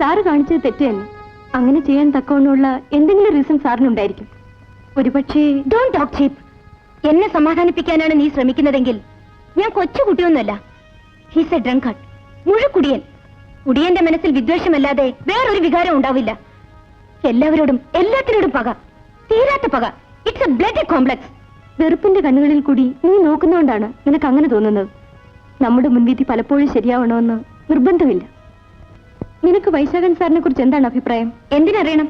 Sir കാണിച്ചത് തെറ്റ് തന്നെ. അങ്ങനെ ചെയ്യാൻ തക്കവണ്ണമുള്ള എന്തെങ്കിലും റീസൺ സാറിനുണ്ടായിരിക്കും. ഒരുപക്ഷേ ഡോണ്ട് ടോക്ക് ചീപ്പ്. എന്നെ സമാധാനിപ്പിക്കാനാണ് നീ ശ്രമിക്കുന്നതെങ്കിൽ ഞാൻ കൊച്ചുകുട്ടിയൊന്നുമല്ല. He's A ഡ്രങ്കർഡ്, മുഴുക്കുടിയൻ. കുടിയന്റെ മനസ്സിൽ വിദ്വേഷമല്ലാതെ വേറൊരു വികാരം ഉണ്ടാവില്ല. എല്ലാവരോടും എല്ലാത്തിനോടും പക, തീരാത്ത പക. It's a bloody complex. വെറുപ്പിന്റെ കണ്ണുകളിൽ കൂടി നീ നോക്കുന്നതുകൊണ്ടാണ് നിനക്ക് അങ്ങനെ തോന്നുന്നത്. നമ്മുടെ മുൻവിധി പലപ്പോഴും ശരിയാവണമെന്ന് നിർബന്ധമില്ല. നിനക്ക് വൈശാഖൻ സാറിനെ കുറിച്ച് എന്താണ് അഭിപ്രായം? എന്തിനറിയണം?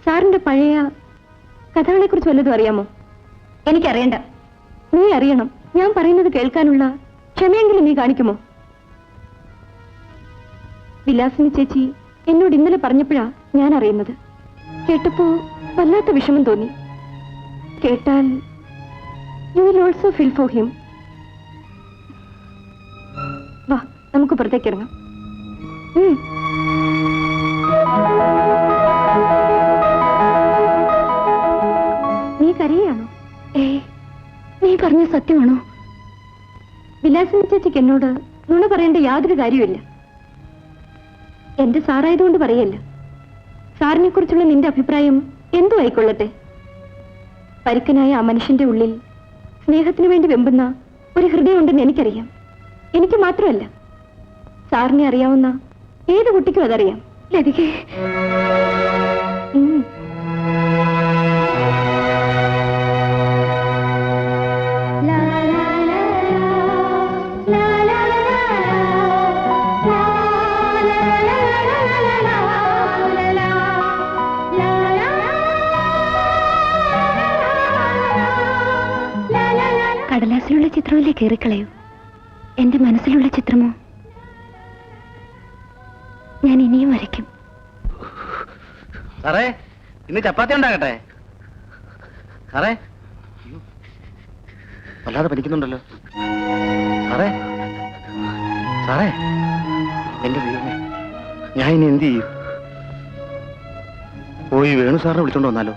സാറിന്റെ പഴയ കഥകളെ കുറിച്ച് വല്ലതും അറിയാമോ? എനിക്കറിയണ്ട. നീ അറിയണം. ഞാൻ പറയുന്നത് കേൾക്കാനുള്ള ക്ഷമയെങ്കിലും നീ കാണിക്കുമോ? വിലാസിനി ചേച്ചി എന്നോട് ഇന്നലെ പറഞ്ഞപ്പോഴാ ഞാൻ അറിയുന്നത്. കേട്ടപ്പോ വല്ലാത്ത വിഷമം തോന്നി. കേട്ടാൽ you will also feel for him. വാ, നമുക്ക് പുറത്തേക്ക് ഇറങ്ങാം. നീ കരയാണോ? നീ പറഞ്ഞ സത്യമാണോ? വിലാസിനി ചേച്ചിക്ക് എന്നോട് നുണ പറയേണ്ട യാതൊരു കാര്യമില്ല. എന്റെ സാറായതുകൊണ്ട് പറയല്ല. സാറിനെ കുറിച്ചുള്ള നിന്റെ അഭിപ്രായം എന്തു ആയിക്കൊള്ളട്ടെ. പരുക്കനായ ആ മനുഷ്യന്റെ ഉള്ളിൽ സ്നേഹത്തിനു വേണ്ടി വെമ്പുന്ന ഒരു ഹൃദയമുണ്ടെന്ന് എനിക്കറിയാം. എനിക്ക് മാത്രമല്ല, സാറിനെ അറിയാവുന്ന ഏത് കുട്ടിക്കും അതറിയാം. ലതികേ, കടലാസിലുള്ള ചിത്രമല്ലേ കയറിക്കളയൂ. എന്റെ മനസ്സിലുള്ള ചിത്രമോ ഞാൻ ഇനിയും വരയ്ക്കും. സാറേ, ഇന്ന് ചപ്പാത്തി ഉണ്ടാകട്ടെ? സാറേ, വല്ലാതെ പനിക്കുന്നുണ്ടല്ലോ. സാറേ, സാറേ, എന്റെ ദൈവമേ, ഞാൻ ഇനി എന്ത് ചെയ്യും? പോയി വേണു സാറിനെ വിളിച്ചോണ്ട് വന്നാലോ?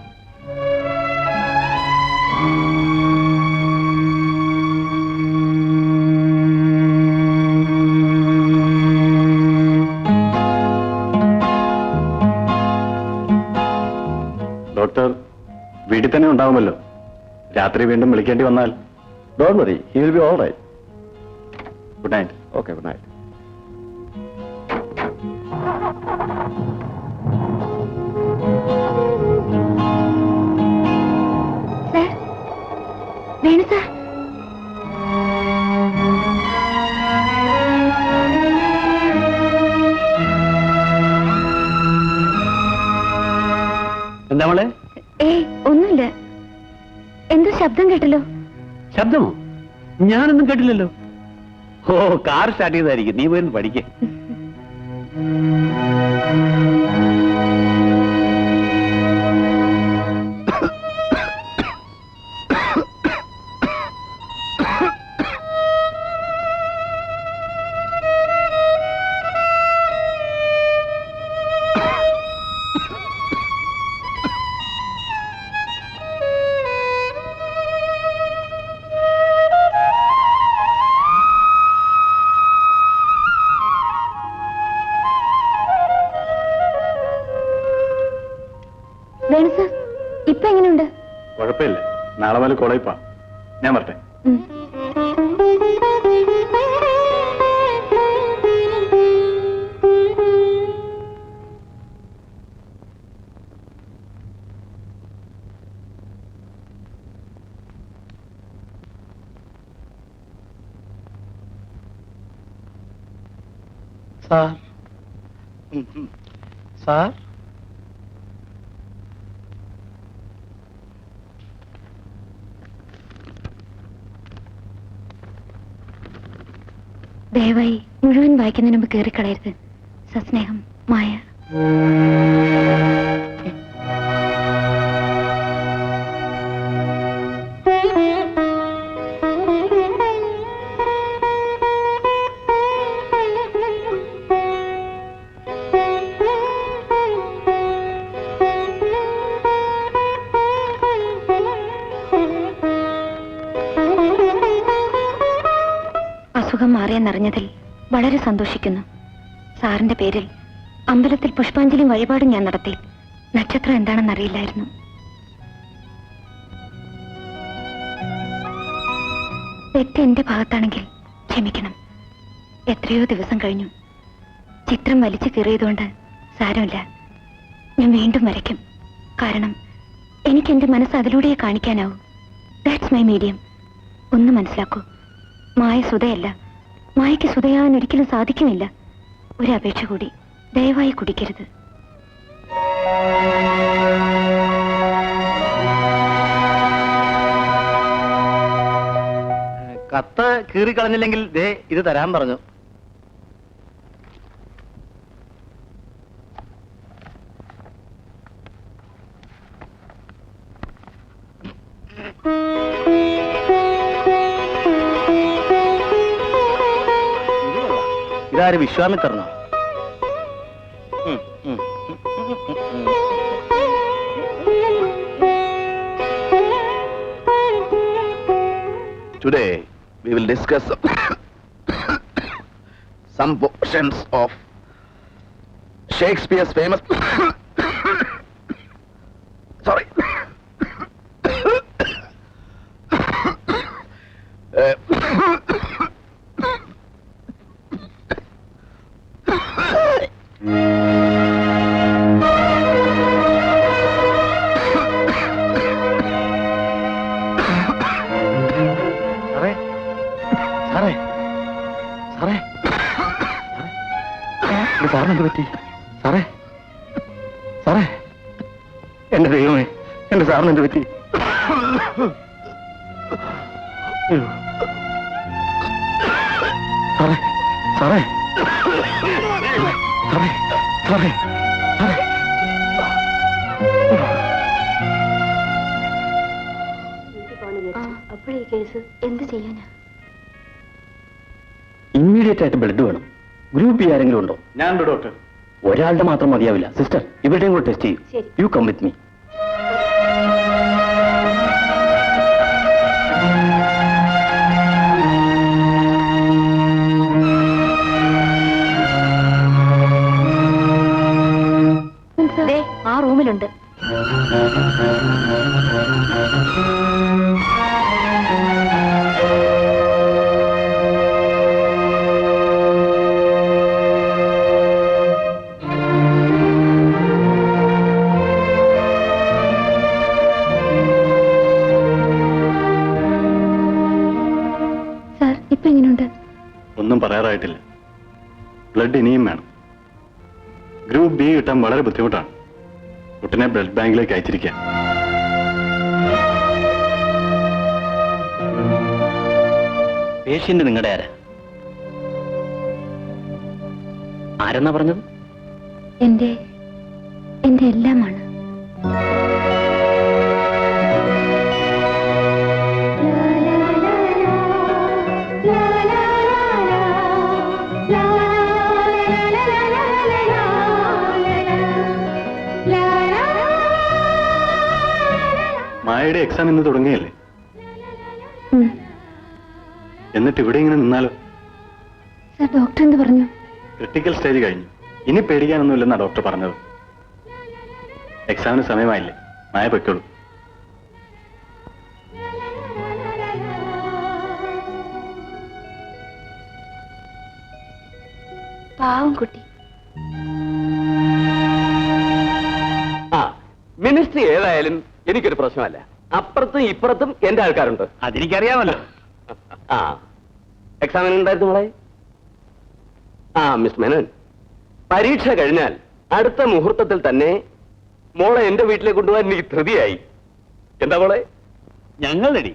ഡോക്ടർ വീട്ടിൽ തന്നെ ഉണ്ടാവുമല്ലോ. രാത്രി വീണ്ടും വിളിക്കേണ്ടി വന്നാൽ don't worry, he will be all right. Good night. Okay, good night. Venu sir, എന്താ മോളെ? ഒന്നുമില്ല. എന്തോ ശബ്ദം കേട്ടല്ലോ. ശബ്ദമോ? ഞാനൊന്നും കേട്ടില്ലല്ലോ. ഓ, കാർ സ്റ്റാർട്ട് ചെയ്തായിരിക്കും. നീ പോയി പഠിക്കേ. വേണു സാർ, ഇപ്പൊ എങ്ങനെയുണ്ട്? കുഴപ്പമില്ല. നാളെ മുതൽ കോളേജിൽ പോവാം. ഞാൻ വരട്ടെ. സാർ, സാർ, ദയവായി മുഴുവൻ വായിക്കുന്നതിന് മുമ്പ് കയറിക്കളയരുത്. സസ്നേഹം, മായ. അസുഖം മാറിയെന്നറിഞ്ഞതിൽ വളരെ സന്തോഷിക്കുന്നു. സാറിന്റെ പേരിൽ അമ്പലത്തിൽ പുഷ്പാഞ്ജലിയും വഴിപാടും ഞാൻ നടത്തി. നക്ഷത്രം എന്താണെന്ന് അറിയില്ലായിരുന്നു. തെറ്റ് എന്റെ ഭാഗത്താണെങ്കിൽ ക്ഷമിക്കണം. എത്രയോ ദിവസം കഴിഞ്ഞു. ചിത്രം വലിച്ചു കീറിയതുകൊണ്ട് സാരമില്ല, ഞാൻ വീണ്ടും വരയ്ക്കും. കാരണം എനിക്ക് എന്റെ മനസ്സ് അതിലൂടെ കാണിക്കാനാവൂ. That's my medium. ഒന്ന് മനസ്സിലാക്കൂ, മായ സുതയല്ല. മായയ്ക്ക് സുതയാവാൻ ഒരിക്കലും സാധിക്കുമില്ല. ഒരു അപേക്ഷ കൂടി, ദയവായി കുടിക്കരുത്. കത്ത് കീറിക്കളഞ്ഞില്ലെങ്കിൽ ദേ ഇത് തരാൻ പറഞ്ഞു. ഇതാര് വിശ്വാമിത്രനോ? Today we will discuss some portions of Shakespeare's famous sorry സാറിനെന്ത് പറ്റി? സാറേ, സാറേ, എന്റെ ദൈവമേ, എന്റെ സാറിനെന്ത് പറ്റി? സാറേ, സാറേ, സാറേ, സാറേ, സാറേ. അപ്പോഴേ കേസ് എന്ത് ചെയ്യാനാ? ഇമ്മീഡിയറ്റ് ആയിട്ട് ബ്ലഡ് വേണം. ഗ്രൂപ്പ് ബി ആരെങ്കിലും ഉണ്ടോ? ഞാനുണ്ട് ഡോക്ടർ. ഒരാളുടെ മാത്രം മതിയാവില്ല. സിസ്റ്റർ, ഇവരുടെയും കൂടെ ടെസ്റ്റ് ചെയ്യൂ. ശരി. You come with me. ആ റൂമിലുണ്ട്. ഒന്നും പറയാറായിട്ടില്ല. ബ്ലഡ് ഇനിയും വേണം. ഗ്രൂപ്പ് ബി കിട്ടാൻ വളരെ ബുദ്ധിമുട്ടാണ്. കുട്ടിനെ ബ്ലഡ് ബാങ്കിലേക്ക് അയച്ചിരിക്കുക. പേഷ്യന്റ് നിങ്ങളുടെ ആരെന്നാ പറഞ്ഞത്? എന്റെ എല്ലാമാണ്. മായയുടെ എക്സാം ഇന്ന് തുടങ്ങിയല്ലേ? എന്നിട്ട് ഇവിടെ ഇങ്ങനെ നിന്നാലോ? സർ, ഡോക്ടർ എന്ത് പറഞ്ഞു? ക്രിട്ടിക്കൽ സ്റ്റേജ് കഴിഞ്ഞു. ഇനി പേടിക്കാനൊന്നുമില്ലെന്നാ ഡോക്ടർ പറഞ്ഞത്. എക്സാമിന് സമയമായില്ലേ, മായ പൊയ്ക്കോളൂ. പാവം കുട്ടി. മിനിസ്ട്രി ഏതായാലും എനിക്കൊരു പ്രശ്നമല്ല. അപ്പുറത്തും ഇപ്പുറത്തും എന്റെ ആൾക്കാരുണ്ട്. അതെനിക്കറിയാമല്ലോ. ആ, എക്സാമിന് ഉണ്ടായിരുന്നു മോളെ? മിസ് മേനോൻ, പരീക്ഷ കഴിഞ്ഞാൽ അടുത്ത മുഹൂർത്തത്തിൽ തന്നെ മോളെ എന്റെ വീട്ടിലേക്ക് കൊണ്ടുപോകാൻ എനിക്ക് ധൃതിയായി. എന്താ മോളെ? ഞങ്ങൾ റെഡി.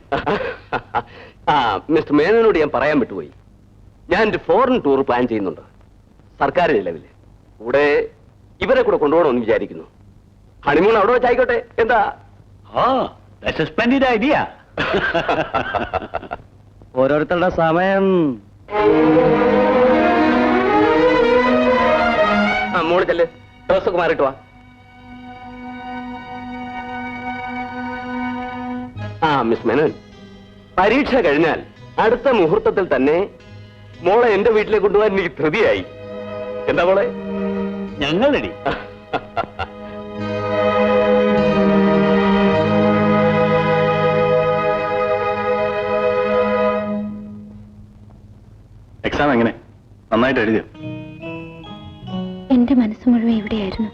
മിസ്റ്റർ മേനോനോട് ഞാൻ പറയാൻ വിട്ടുപോയി. ഞാൻ ഒരു ഫോറിൻ ടൂർ പ്ലാൻ ചെയ്യുന്നുണ്ട്. സർക്കാർ ചെലവില്. കൂടെ ഇവരെ കൂടെ കൊണ്ടുപോകണമെന്ന് വിചാരിക്കുന്നു. ഹണിമൂൺ അവിടെ വെച്ചായിക്കോട്ടെ. എന്താ? Splendid idea. ഓരോരുത്തരുടെ സമയം. മോള് ചെല്ല്, ഡ്രസ്സൊക്കെ മാറിയിട്ട് വാ. മിസ് മേനോൻ, പരീക്ഷ കഴിഞ്ഞാൽ അടുത്ത മുഹൂർത്തത്തിൽ തന്നെ മോളെ എന്റെ വീട്ടിലേക്ക് കൊണ്ടുപോകാൻ എനിക്ക് ധൃതിയായി. എന്താ മോളെ? ഞങ്ങൾ റെഡി. എക്സാം എങ്ങനെ? നന്നായിട്ട് എഴുതിയോ? എന്റെ മനസ്സ് മുഴുവൻ ഇവിടെയായിരുന്നു.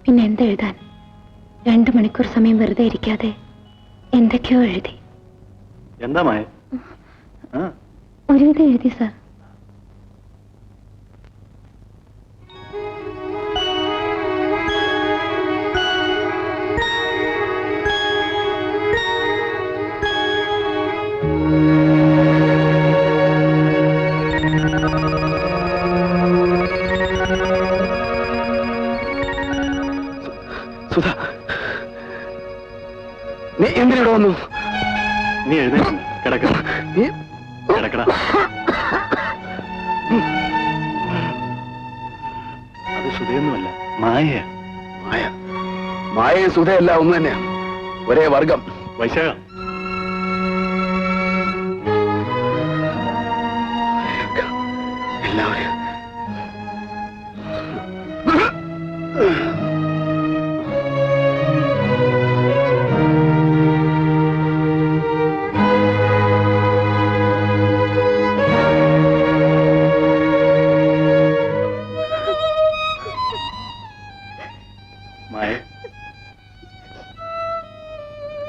പിന്നെ എന്തെഴുതാൻ? 2 മണിക്കൂർ സമയം വെറുതെ ഇരിക്കാതെ എന്തൊക്കെയോ എഴുതി. എന്താ മായ? ഒരുവിധം എഴുതി സാർ. സുധ, നീ എന്തിനിവിടെ വന്നു? നീ എഴുതി കിടക്കട. അത് സുധയൊന്നുമല്ല, മായ. മായയും സുധയല്ല ഒന്ന് തന്നെയാണ്, ഒരേ വർഗം. വൈശാഖം, എല്ലാവരും മായ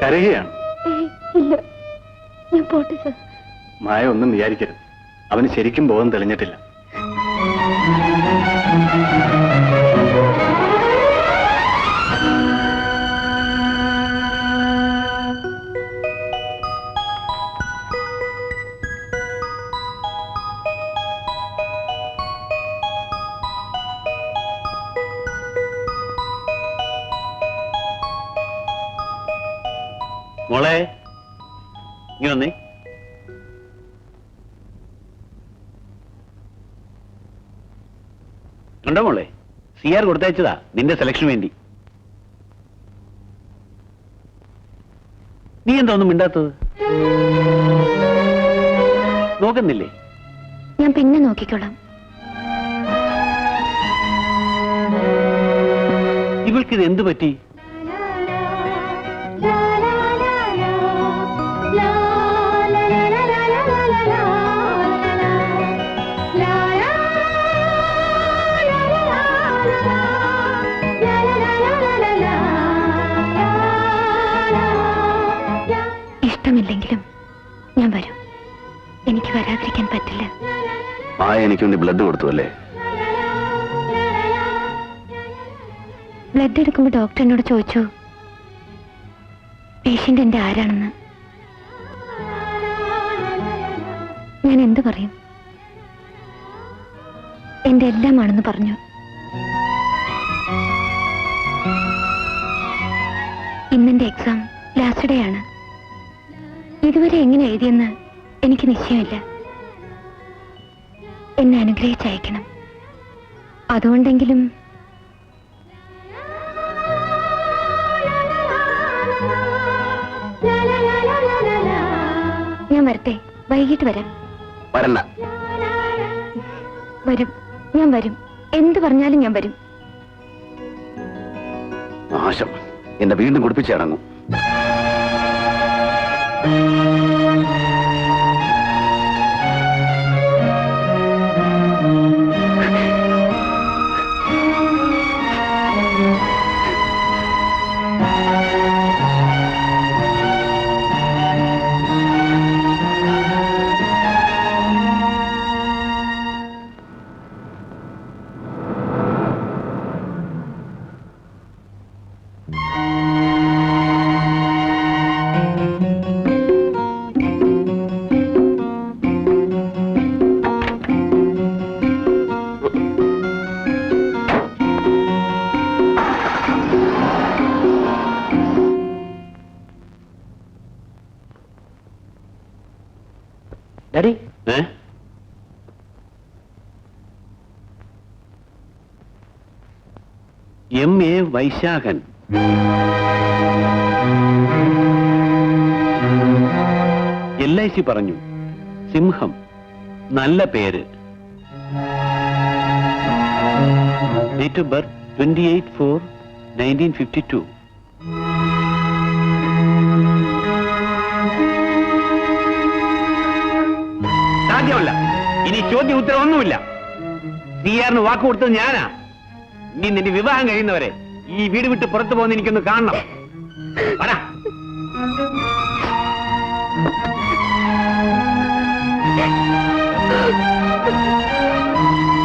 കരയുകയാണ്. ഇല്ല, ഞാൻ പോട്ടെ സാർ. മായ ഒന്നും വിചാരിക്കരുത്, അവന് ശരിക്കും ബോധം തെളിഞ്ഞിട്ടില്ല. മോളെ ഇങ്ങനെ വന്നേ. ഉണ്ടോ മോളെ? CR കൊടുത്തയച്ചതാ നിന്റെ സെലക്ഷന് വേണ്ടി. നീ എന്താ ഒന്നും മിണ്ടാത്തത്? നോക്കുന്നില്ലേ? ഞാൻ പിന്നെ നോക്കിക്കോളാം. ഇവൾക്കിത് എന്ത് പറ്റി? ഇഷ്ടമില്ലെങ്കിലും ഞാൻ വരും. എനിക്ക് വരാതിരിക്കാൻ പറ്റില്ല. മായ എനിക്ക് വേണ്ടി ബ്ലഡ് കൊടുത്തു അല്ലേ? ബ്ലഡ് എടുക്കുമ്പോൾ ഡോക്ടർ എന്നോട് ചോദിച്ചു പേഷ്യന്റ് എന്റെ ആരാണെന്ന്. ഞാൻ എന്ത് പറയും? എന്റെ എല്ലാമാണെന്ന് പറഞ്ഞു. ഇന്നെന്റെ എക്സാം ലാസ്റ്റ് ഡേ ആണ്. ഇതുവരെ എങ്ങനെ എഴുതിയെന്ന് എനിക്ക് നിശ്ചയമില്ല. എന്നെ അനുഗ്രഹിച്ചയക്കണം. അതുകൊണ്ടെങ്കിലും ഞാൻ വരട്ടെ. വൈകിട്ട് വരാം. വരണ്ട. വരും, ഞാൻ വരും. എന്ത് പറഞ്ഞാലും ഞാൻ വരും. നാശം, എന്നെ വീണ്ടും കുടിപ്പിച്ചിറങ്ങും. Daddy, MA Vaishakhan. LIC പറഞ്ഞു. സിംഹം, നല്ല പേര്. Date of birth 28/4/1952. സാധ്യമല്ല. ഇനി ചോദ്യം ഉത്തരം ഒന്നുമില്ല. സിആറിന് വാക്ക് കൊടുത്തത് ഞാനാ. ഇനി നിന്റെ വിവാഹം കഴിയുന്നവരെ ഈ വീട് വിട്ട് പുറത്തു പോകുന്ന എനിക്കൊന്ന് കാണണം.